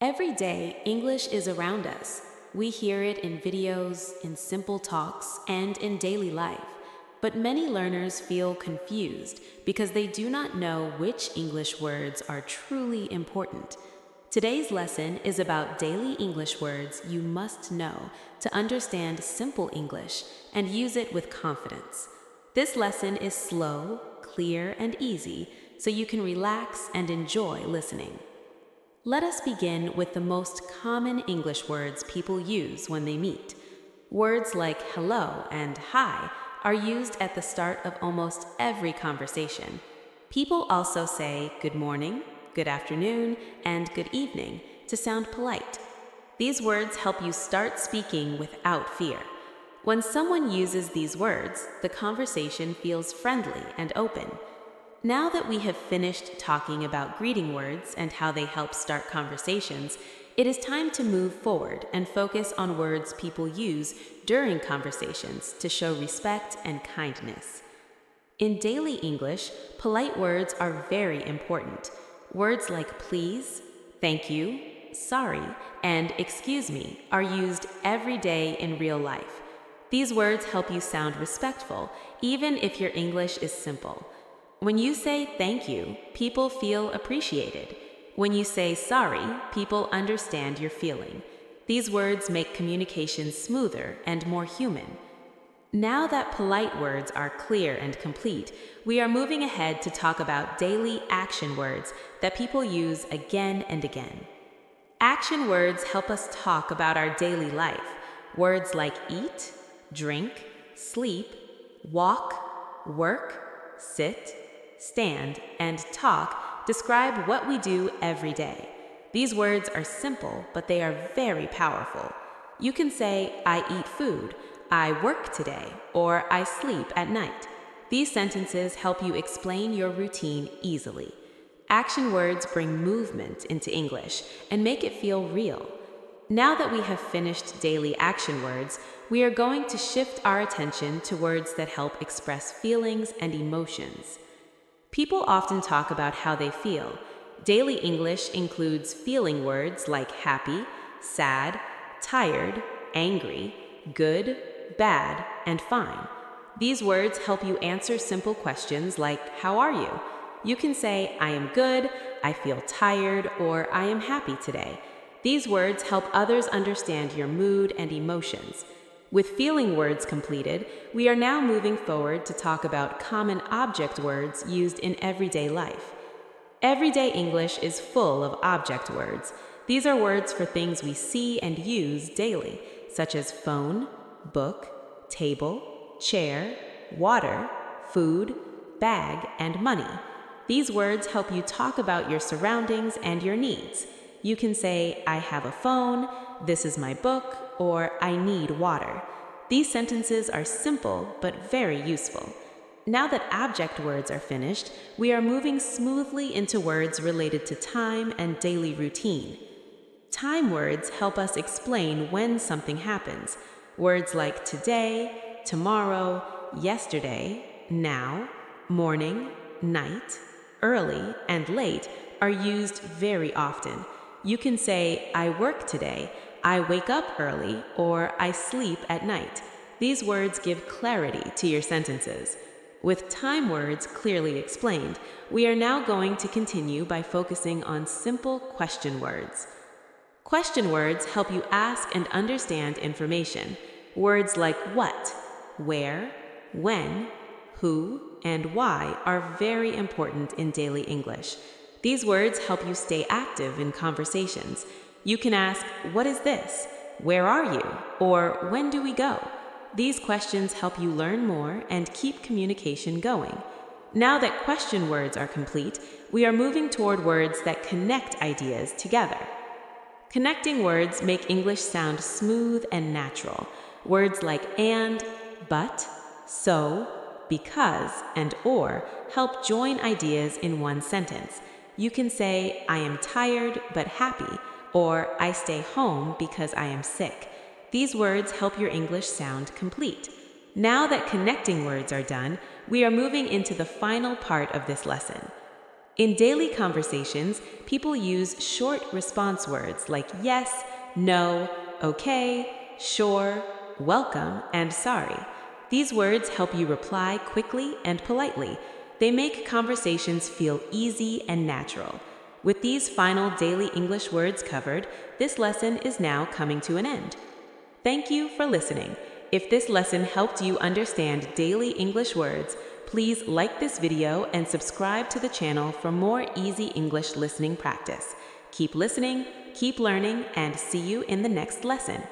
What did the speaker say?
Every day, English is around us. We hear it in videos, in simple talks, and in daily life. But many learners feel confused because they do not know which English words are truly important. Today's lesson is about daily English words you must know to understand simple English and use it with confidence. This lesson is slow, clear, and easy, so you can relax and enjoy listening. Let us begin with the most common English words people use when they meet. Words like hello and hi are used at the start of almost every conversation. People also say good morning, good afternoon, and good evening to sound polite. These words help you start speaking without fear. When someone uses these words, the conversation feels friendly and open. Now that we have finished talking about greeting words and how they help start conversations, it is time to move forward and focus on words people use during conversations to show respect and kindness. In daily English, polite words are very important. Words like please, thank you, sorry, and excuse me are used every day in real life. These words help you sound respectful, even if your English is simple. When you say thank you, people feel appreciated. When you say sorry, people understand your feeling. These words make communication smoother and more human. Now that polite words are clear and complete, we are moving ahead to talk about daily action words that people use again and again. Action words help us talk about our daily life. Words like eat, drink, sleep, walk, work, sit, stand, and talk describe what we do every day. These words are simple, but they are very powerful. You can say, I eat food, I work today, or I sleep at night. These sentences help you explain your routine easily. Action words bring movement into English and make it feel real. Now that we have finished daily action words, we are going to shift our attention to words that help express feelings and emotions. People often talk about how they feel. Daily English includes feeling words like happy, sad, tired, angry, good, bad, and fine. These words help you answer simple questions like, how are you? You can say, I am good, I feel tired, or I am happy today. These words help others understand your mood and emotions. With feeling words completed, we are now moving forward to talk about common object words used in everyday life. Everyday English is full of object words. These are words for things we see and use daily, such as phone, book, table, chair, water, food, bag, and money. These words help you talk about your surroundings and your needs. You can say, I have a phone, this is my book, or I need water. These sentences are simple but very useful. Now that object words are finished, we are moving smoothly into words related to time and daily routine. Time words help us explain when something happens. Words like today, tomorrow, yesterday, now, morning, night, early, and late are used very often. You can say, I work today, I wake up early, or I sleep at night. These words give clarity to your sentences. With time words clearly explained, we are now going to continue by focusing on simple question words. Question words help you ask and understand information. Words like what, where, when, who, and why are very important in daily English. These words help you stay active in conversations. You can ask, what is this? Where are you? Or when do we go? These questions help you learn more and keep communication going. Now that question words are complete, we are moving toward words that connect ideas together. Connecting words make English sound smooth and natural. Words like and, but, so, because, and or help join ideas in one sentence. You can say, I am tired but happy, or I stay home because I am sick. These words help your English sound complete. Now that connecting words are done, we are moving into the final part of this lesson. In daily conversations, people use short response words like yes, no, okay, sure, welcome, and sorry. These words help you reply quickly and politely. They make conversations feel easy and natural. With these final daily English words covered, this lesson is now coming to an end. Thank you for listening. If this lesson helped you understand daily English words, please like this video and subscribe to the channel for more easy English listening practice. Keep listening, keep learning, and see you in the next lesson.